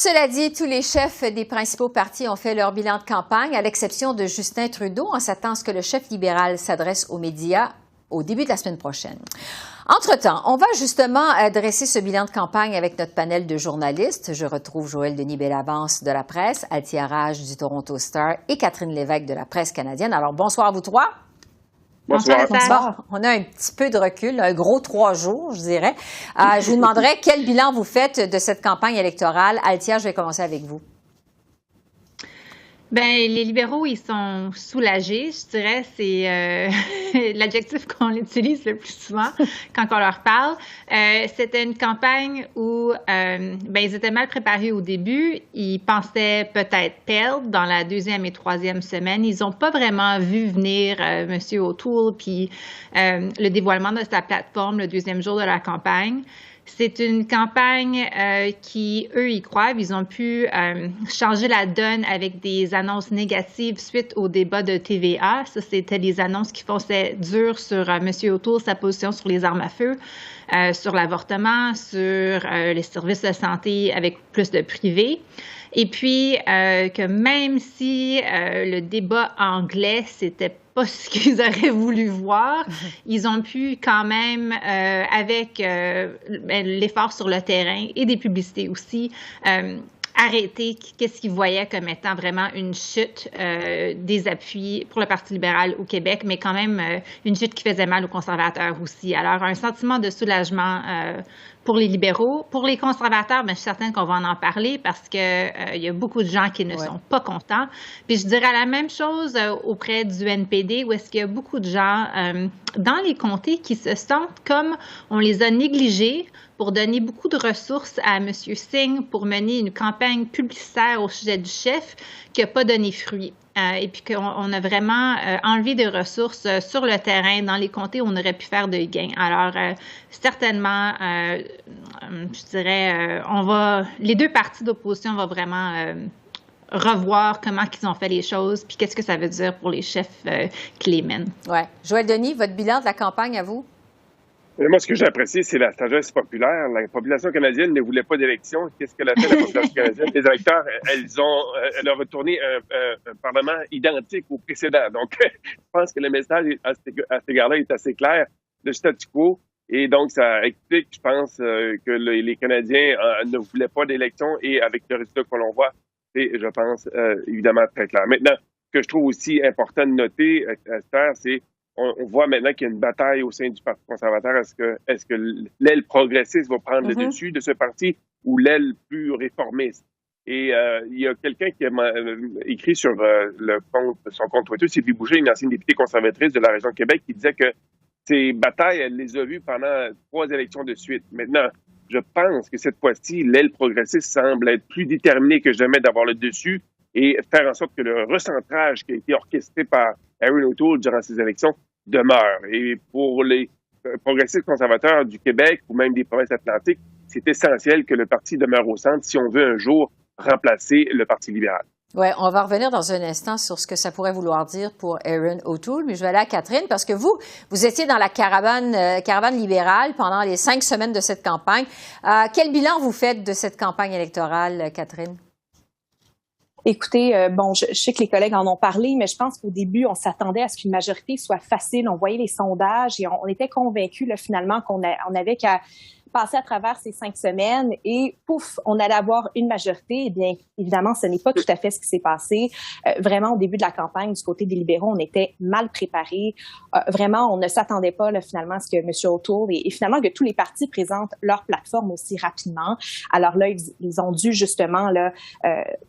Cela dit, tous les chefs des principaux partis ont fait leur bilan de campagne, à l'exception de Justin Trudeau. On s'attend à ce que le chef libéral s'adresse aux médias au début de la semaine prochaine. Entre-temps, on va justement dresser ce bilan de campagne avec notre panel de journalistes. Je retrouve Joël Denis Bellavance de la presse, Althia Raj du Toronto Star et Catherine Lévesque de la presse canadienne. Alors, bonsoir à vous trois. Bonsoir. Bonsoir. On a un petit peu de recul, un gros 3 jours, je dirais. Je vous demanderai quel bilan vous faites de cette campagne électorale. Althia, je vais commencer avec vous. Ben, les libéraux, ils sont soulagés, je dirais. C'est l'adjectif qu'on utilise le plus souvent quand on leur parle. C'était une campagne où ils étaient mal préparés au début. Ils pensaient peut-être perdre dans la 2e et 3e semaine. Ils n'ont pas vraiment vu venir M. O'Toole puis le dévoilement de sa plateforme le 2e jour de la campagne. C'est une campagne qui, eux, y croient. Ils ont pu changer la donne avec des annonces négatives suite au débat de TVA. Ça, c'était les annonces qui fonçaient dur sur M. O'Toole, sa position sur les armes à feu, sur l'avortement, sur les services de santé avec plus de privé. Et puis, que même si le débat anglais, c'était pas ce qu'ils auraient voulu voir, ils ont pu quand même, avec l'effort sur le terrain et des publicités aussi, arrêter qu'est-ce qu'ils voyaient comme étant vraiment une chute des appuis pour le Parti libéral au Québec, mais quand même une chute qui faisait mal aux conservateurs aussi. Alors, un sentiment de soulagement pour les libéraux. Pour les conservateurs, je suis certaine qu'on va en parler parce que y a beaucoup de gens qui ne sont pas contents. Puis je dirais la même chose auprès du NPD, où est-ce qu'il y a beaucoup de gens dans les comtés qui se sentent comme on les a négligés pour donner beaucoup de ressources à M. Singh pour mener une campagne publicitaire au sujet du chef qui n'a pas donné fruit. Et puis qu'on a vraiment enlevé des ressources sur le terrain dans les comtés où on aurait pu faire de gains. Alors, certainement, je dirais, les deux partis d'opposition vont vraiment revoir comment ils ont fait les choses, puis qu'est-ce que ça veut dire pour les chefs qui les mènent. Oui. Joël Denis, votre bilan de la campagne à vous? Moi, ce que j'ai apprécié, c'est la sagesse populaire. La population canadienne ne voulait pas d'élection. Qu'est-ce qu'elle a fait, la population canadienne? Les électeurs, elle a retourné un Parlement identique au précédent. Donc, je pense que le message à cet égard-là est assez clair, le statu quo. Et donc, ça explique, je pense, que les Canadiens ne voulaient pas d'élection. Et avec le résultat que l'on voit, c'est, je pense, évidemment très clair. Maintenant, ce que je trouve aussi important de noter, Esther, c'est on voit maintenant qu'il y a une bataille au sein du Parti conservateur. Est-ce que l'aile progressiste va prendre le dessus de ce parti ou l'aile plus réformiste? Et il y a quelqu'un qui a écrit sur son compte Twitter, Sylvie Boucher, une ancienne députée conservatrice de la région de Québec, qui disait que ces batailles, elle les a vues pendant 3 élections de suite. Maintenant, je pense que cette fois-ci, l'aile progressiste semble être plus déterminée que jamais d'avoir le dessus et faire en sorte que le recentrage qui a été orchestré par Erin O'Toole durant ces élections demeure. Et pour les progressistes conservateurs du Québec ou même des provinces atlantiques, c'est essentiel que le parti demeure au centre si on veut un jour remplacer le Parti libéral. Oui, on va revenir dans un instant sur ce que ça pourrait vouloir dire pour Erin O'Toole, mais je vais aller à Catherine parce que vous étiez dans la caravane libérale pendant les 5 semaines de cette campagne. Quel bilan vous faites de cette campagne électorale, Catherine? Écoutez, je sais que les collègues en ont parlé, mais je pense qu'au début, on s'attendait à ce qu'une majorité soit facile. On voyait les sondages et on était convaincus là, finalement qu'on avait qu'à passer à travers ces 5 semaines et pouf, on allait avoir une majorité. Eh bien, évidemment, ce n'est pas tout à fait ce qui s'est passé. Vraiment, au début de la campagne, du côté des libéraux, on était mal préparés. Vraiment, on ne s'attendait pas là, finalement à ce que M. O'Toole et finalement que tous les partis présentent leur plateforme aussi rapidement. Alors là, ils ont dû justement là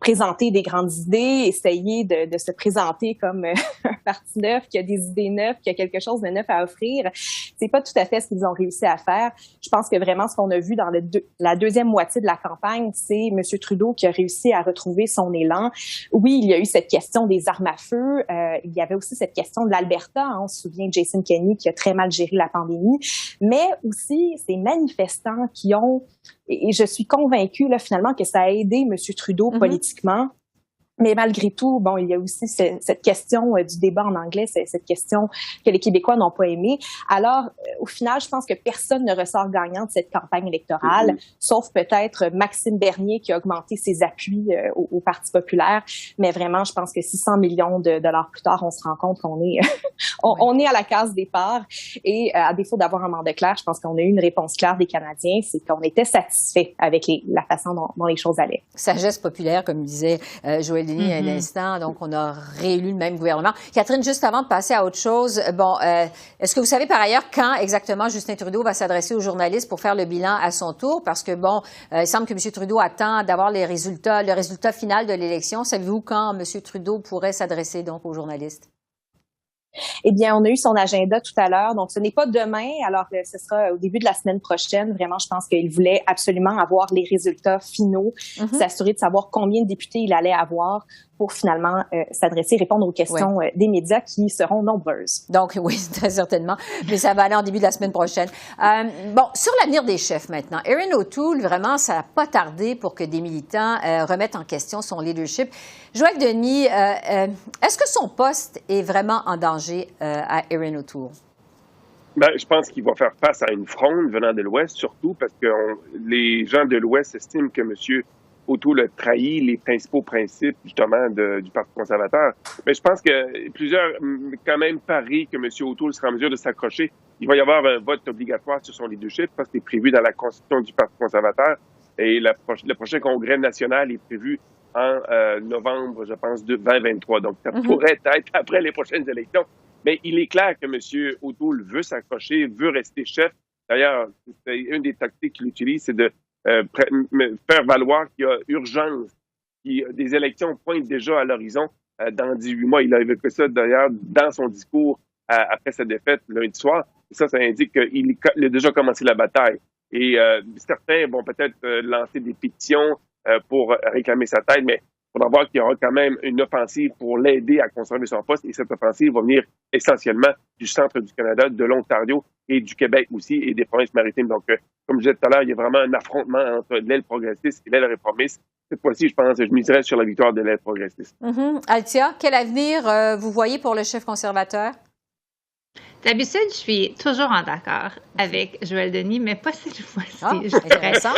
présenter des grandes idées, essayer de se présenter comme un parti neuf qui a des idées neuves, qui a quelque chose de neuf à offrir. C'est pas tout à fait ce qu'ils ont réussi à faire. Je pense que vraiment ce qu'on a vu dans la deuxième moitié de la campagne, c'est M. Trudeau qui a réussi à retrouver son élan. Oui, il y a eu cette question des armes à feu. Il y avait aussi cette question de l'Alberta. Hein, on se souvient de Jason Kenney qui a très mal géré la pandémie. Mais aussi ces manifestants qui ont, et je suis convaincue là, finalement que ça a aidé M. Trudeau politiquement. Mais malgré tout, bon, il y a aussi cette question du débat en anglais, cette question que les Québécois n'ont pas aimée. Alors, au final, je pense que personne ne ressort gagnant de cette campagne électorale, sauf peut-être Maxime Bernier qui a augmenté ses appuis au Parti populaire. Mais vraiment, je pense que 600 millions de dollars plus tard, on se rend compte qu'on est on est à la case départ. Et à défaut d'avoir un mandat clair, je pense qu'on a eu une réponse claire des Canadiens, c'est qu'on était satisfait avec la façon dont les choses allaient. Sagesse populaire, comme disait Joël Denis à un instant, donc on a réélu le même gouvernement. Catherine, juste avant de passer à autre chose, bon, est-ce que vous savez par ailleurs quand exactement Justin Trudeau va s'adresser aux journalistes pour faire le bilan à son tour? Parce que bon, il semble que M. Trudeau attend d'avoir le résultat final de l'élection. Savez-vous quand M. Trudeau pourrait s'adresser donc aux journalistes? Eh bien, on a eu son agenda tout à l'heure, donc ce n'est pas demain, alors ce sera au début de la semaine prochaine. Vraiment, je pense qu'il voulait absolument avoir les résultats finaux, s'assurer de savoir combien de députés il allait avoir pour finalement s'adresser, répondre aux questions des médias qui seront nombreuses. Donc, oui, très certainement, mais ça va aller en début de la semaine prochaine. Bon, sur l'avenir des chefs maintenant, Erin O'Toole, vraiment, ça n'a pas tardé pour que des militants remettent en question son leadership. Joël Denis, est-ce que son poste est vraiment en danger à Erin O'Toole? Ben, je pense qu'il va faire face à une fronde venant de l'Ouest, surtout parce que les gens de l'Ouest estiment que M. O'Toole a trahi les principaux principes, justement, du Parti conservateur. Mais je pense que plusieurs, quand même, parient que M. O'Toole sera en mesure de s'accrocher. Il va y avoir un vote obligatoire sur son leadership, parce que c'est prévu dans la Constitution du Parti conservateur. Et le prochain congrès national est prévu en novembre, je pense, de 2023. Donc, ça pourrait être après les prochaines élections. Mais il est clair que M. O'Toole veut s'accrocher, veut rester chef. D'ailleurs, c'est une des tactiques qu'il utilise, c'est de faire valoir qu'il y a urgence, des élections pointent déjà à l'horizon dans 18 mois. Il a évoqué ça d'ailleurs dans son discours après sa défaite lundi soir. Et ça indique qu'il a déjà commencé la bataille. Et certains vont peut-être lancer des pétitions pour réclamer sa tête, mais il faudra voir qu'il y aura quand même une offensive pour l'aider à conserver son poste. Et cette offensive va venir essentiellement du centre du Canada, de l'Ontario et du Québec aussi, et des provinces maritimes. Donc, comme je disais tout à l'heure, il y a vraiment un affrontement entre l'aile progressiste et l'aile réformiste. Cette fois-ci, je miserais sur la victoire de l'aile progressiste. Althia, quel avenir vous voyez pour le chef conservateur? D'habitude, je suis toujours en accord avec Joël Denis, mais pas cette fois-ci. Ah, intéressant.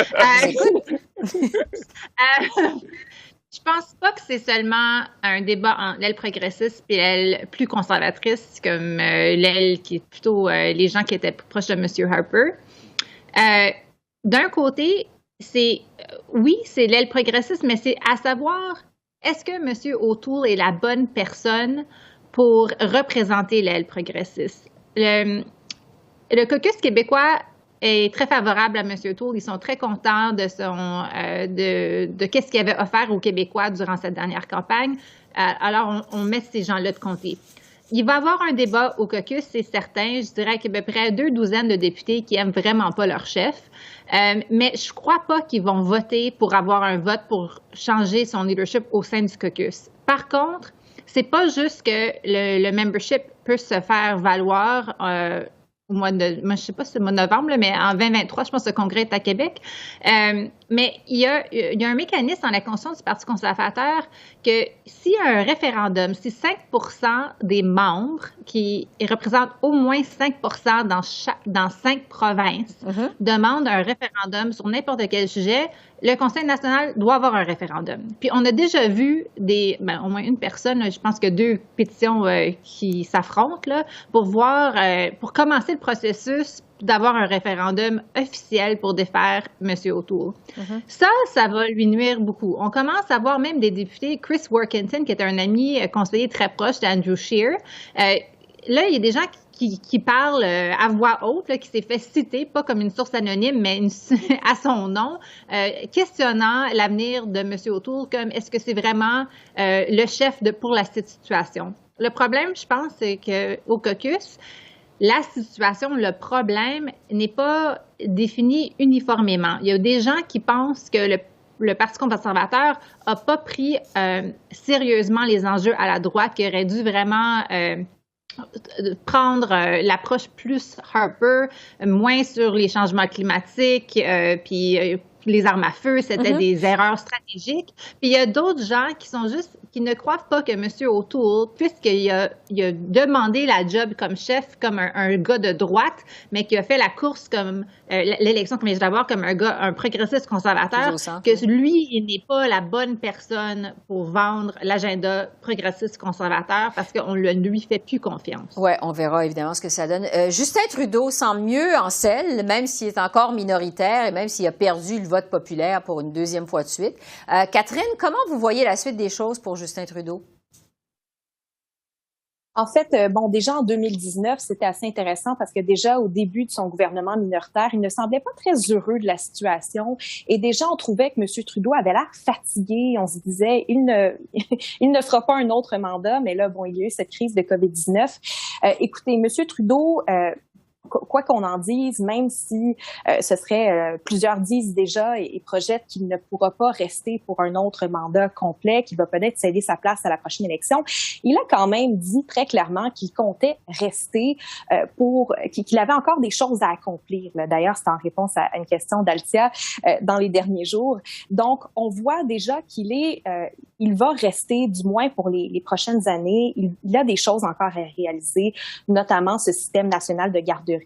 Je pense pas que c'est seulement un débat entre l'aile progressiste et l'aile plus conservatrice, comme l'aile qui est plutôt les gens qui étaient plus proches de M. Harper. D'un côté, c'est l'aile progressiste, mais c'est à savoir, est-ce que M. O'Toole est la bonne personne pour représenter l'aile progressiste? Le caucus québécois est très favorable à M. O'Toole. Ils sont très contents de qu'est-ce qu'il avait offert aux Québécois durant cette dernière campagne. Alors, on met ces gens-là de côté. Il va y avoir un débat au caucus, c'est certain. Je dirais qu'il y a à peu près 2 douzaines de députés qui aiment vraiment pas leur chef. Mais je crois pas qu'ils vont voter pour avoir un vote pour changer son leadership au sein du caucus. Par contre, c'est pas juste que le membership peut se faire valoir au mois de, moi, je sais pas si c'est le mois de novembre, là, mais en 2023, je pense que le congrès est à Québec. Mais il y a un mécanisme dans la Constitution du Parti conservateur que s'il y a un référendum, si 5% des membres qui représentent au moins 5% dans 5 provinces demandent un référendum sur n'importe quel sujet, le Conseil national doit avoir un référendum. Puis on a déjà vu au moins une personne, là, je pense que 2 pétitions qui s'affrontent là, pour commencer le processus d'avoir un référendum officiel pour défaire M. O'Toole. Ça va lui nuire beaucoup. On commence à voir même des députés, Chris Workington, qui est un ami conseiller très proche d'Andrew Scheer. Là, il y a des gens qui parlent à voix haute, là, qui s'est fait citer, pas comme une source anonyme, mais à son nom, questionnant l'avenir de M. O'Toole, comme est-ce que c'est vraiment le chef pour la situation. Le problème, je pense, c'est qu'au caucus, la situation, le problème n'est pas défini uniformément. Il y a des gens qui pensent que le Parti conservateur n'a pas pris sérieusement les enjeux à la droite, qui aurait dû vraiment prendre l'approche plus Harper, moins sur les changements climatiques, puis les armes à feu, c'était des erreurs stratégiques. Puis il y a d'autres gens qui ne croient pas que M. O'Toole, puisqu'il a demandé la job comme chef, comme un gars de droite, mais qui a fait la course comme l'élection comme d'abord comme un progressiste conservateur, que lui, il n'est pas la bonne personne pour vendre l'agenda progressiste conservateur parce qu'on ne lui fait plus confiance. Oui, on verra évidemment ce que ça donne. Justin Trudeau semble mieux en selle, même s'il est encore minoritaire et même s'il a perdu le vote populaire pour une deuxième fois de suite. Catherine, comment vous voyez la suite des choses pour Justin Trudeau? En fait, déjà en 2019, c'était assez intéressant parce que déjà au début de son gouvernement minoritaire, il ne semblait pas très heureux de la situation et déjà on trouvait que M. Trudeau avait l'air fatigué. On se disait, il ne fera pas un autre mandat, mais là, il y a eu cette crise de COVID-19. Écoutez, M. Trudeau, quoi qu'on en dise, même si ce serait plusieurs disent déjà et projettent qu'il ne pourra pas rester pour un autre mandat complet, qu'il va peut-être céder sa place à la prochaine élection, il a quand même dit très clairement qu'il comptait rester qu'il avait encore des choses à accomplir. D'ailleurs, c'est en réponse à une question d'Altia dans les derniers jours. Donc, on voit déjà il va rester, du moins pour les prochaines années. Il a des choses encore à réaliser, notamment ce système national de garderie,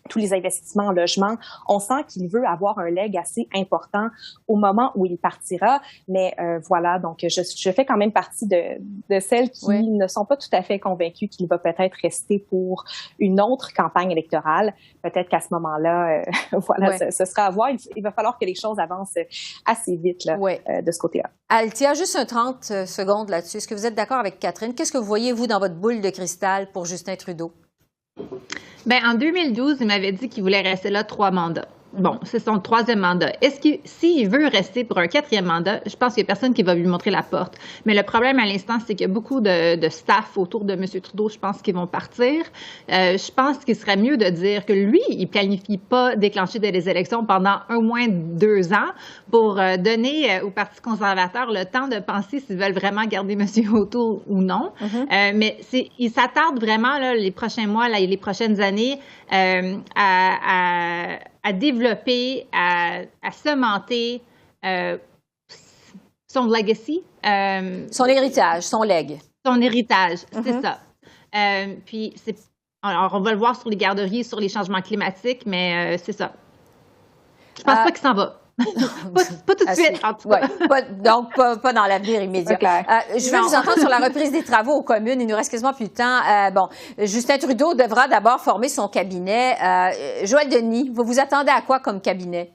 tous les investissements en logement. On sent qu'il veut avoir un leg assez important au moment où il partira. Mais voilà, donc je fais quand même partie de celles qui ne sont pas tout à fait convaincues qu'il va peut-être rester pour une autre campagne électorale. Peut-être qu'à ce moment-là, ce sera à voir. Il va falloir que les choses avancent assez vite là, de ce côté-là. Altia, juste 30 secondes là-dessus. Est-ce que vous êtes d'accord avec Catherine? Qu'est-ce que vous voyez, vous, dans votre boule de cristal pour Justin Trudeau? En 2012, il m'avait dit qu'il voulait rester là 3 mandats. Bon, c'est son 3e mandat. S'il veut rester pour un 4e mandat, je pense qu'il n'y a personne qui va lui montrer la porte. Mais le problème à l'instant, c'est qu'il y a beaucoup de staff autour de M. Trudeau, je pense, qui vont partir. Je pense qu'il serait mieux de dire que lui, il planifie pas déclencher des élections pendant au moins 2 ans pour donner au Parti conservateur le temps de penser s'ils veulent vraiment garder M. O'Toole ou non. Mais il s'attarde vraiment là, les prochains mois, là, les prochaines années à développer, à cementer son legacy. Son héritage, son leg. Son héritage, c'est ça. Puis, alors, on va le voir sur les garderies, sur les changements climatiques, mais c'est ça. Je pense pas qu'il s'en va. pas tout de suite, en tout cas. Donc, pas dans l'avenir immédiat. Je veux vous entendre sur la reprise des travaux aux communes. Il nous reste quasiment plus de temps. Justin Trudeau devra d'abord former son cabinet. Joël Denis, vous vous attendez à quoi comme cabinet?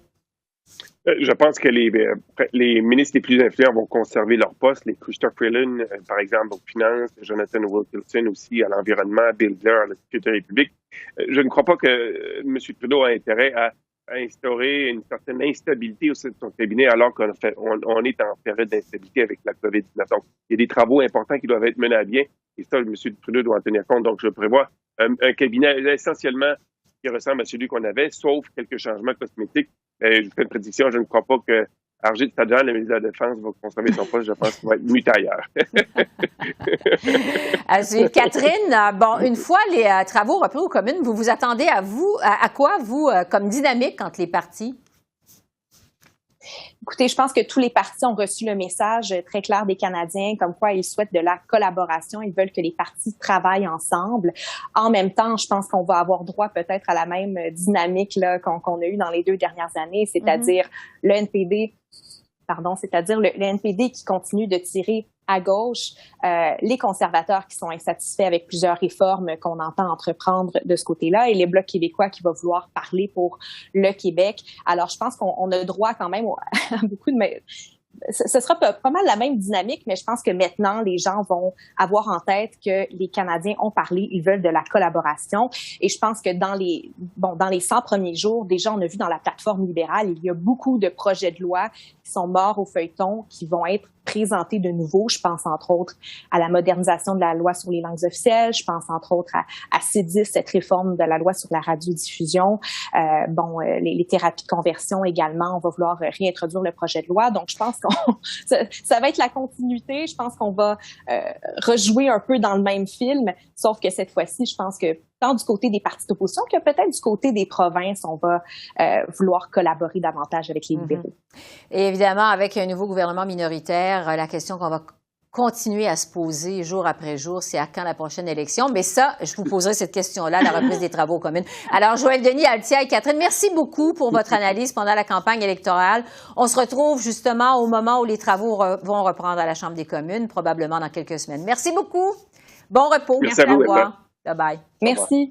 Je pense que les ministres les plus influents vont conserver leur poste. Les Chrystia Freeland, par exemple, aux finances, Jonathan Wilkinson aussi à l'environnement, Bill Blair à la sécurité publique. Je ne crois pas que M. Trudeau a intérêt à instaurer une certaine instabilité au sein de son cabinet alors qu'on on est en période d'instabilité avec la COVID-19. Donc, il y a des travaux importants qui doivent être menés à bien et ça, M. Trudeau doit en tenir compte. Donc, je prévois un cabinet essentiellement qui ressemble à celui qu'on avait, sauf quelques changements cosmétiques. Je fais une prédiction, je ne crois pas que Harjit Sajjan, le ministre de la Défense, va conserver son poste. Je pense qu'il va être muté ailleurs. Catherine, une fois les travaux repris aux communes, vous vous attendez à quoi, vous, comme dynamique entre les partis? Écoutez, je pense que tous les partis ont reçu le message très clair des Canadiens comme quoi ils souhaitent de la collaboration. Ils veulent que les partis travaillent ensemble. En même temps, je pense qu'on va avoir droit peut-être à la même dynamique là, qu'on a eue dans les 2 dernières années, c'est-à-dire le NPD qui continue de tirer à gauche, les conservateurs qui sont insatisfaits avec plusieurs réformes qu'on entend entreprendre de ce côté-là et les Blocs québécois qui vont vouloir parler pour le Québec. Alors, je pense qu'on a droit quand même à beaucoup de... Ce sera pas mal la même dynamique, mais je pense que maintenant, les gens vont avoir en tête que les Canadiens ont parlé, ils veulent de la collaboration. Et je pense que dans les 100 premiers jours, déjà, on a vu dans la plateforme libérale, il y a beaucoup de projets de loi qui sont morts au feuilleton, qui vont être présentés de nouveau. Je pense entre autres à la modernisation de la loi sur les langues officielles. Je pense entre autres à C10, cette réforme de la loi sur la radiodiffusion. Les thérapies de conversion également. On va vouloir réintroduire le projet de loi. Donc, je pense ça va être la continuité. Je pense qu'on va rejouer un peu dans le même film, sauf que cette fois-ci, je pense que tant du côté des partis d'opposition que peut-être du côté des provinces, on va vouloir collaborer davantage avec les libéraux. Et évidemment, avec un nouveau gouvernement minoritaire, la question qu'on va continuer à se poser jour après jour, c'est à quand la prochaine élection? Mais ça, je vous poserai cette question-là à la reprise des travaux communs. Alors, Joël Denis, Althia et Catherine, merci beaucoup pour votre analyse pendant la campagne électorale. On se retrouve justement au moment où les travaux vont reprendre à la Chambre des communes, probablement dans quelques semaines. Merci beaucoup. Bon repos. Merci à vous. Au revoir. Bye-bye. Merci.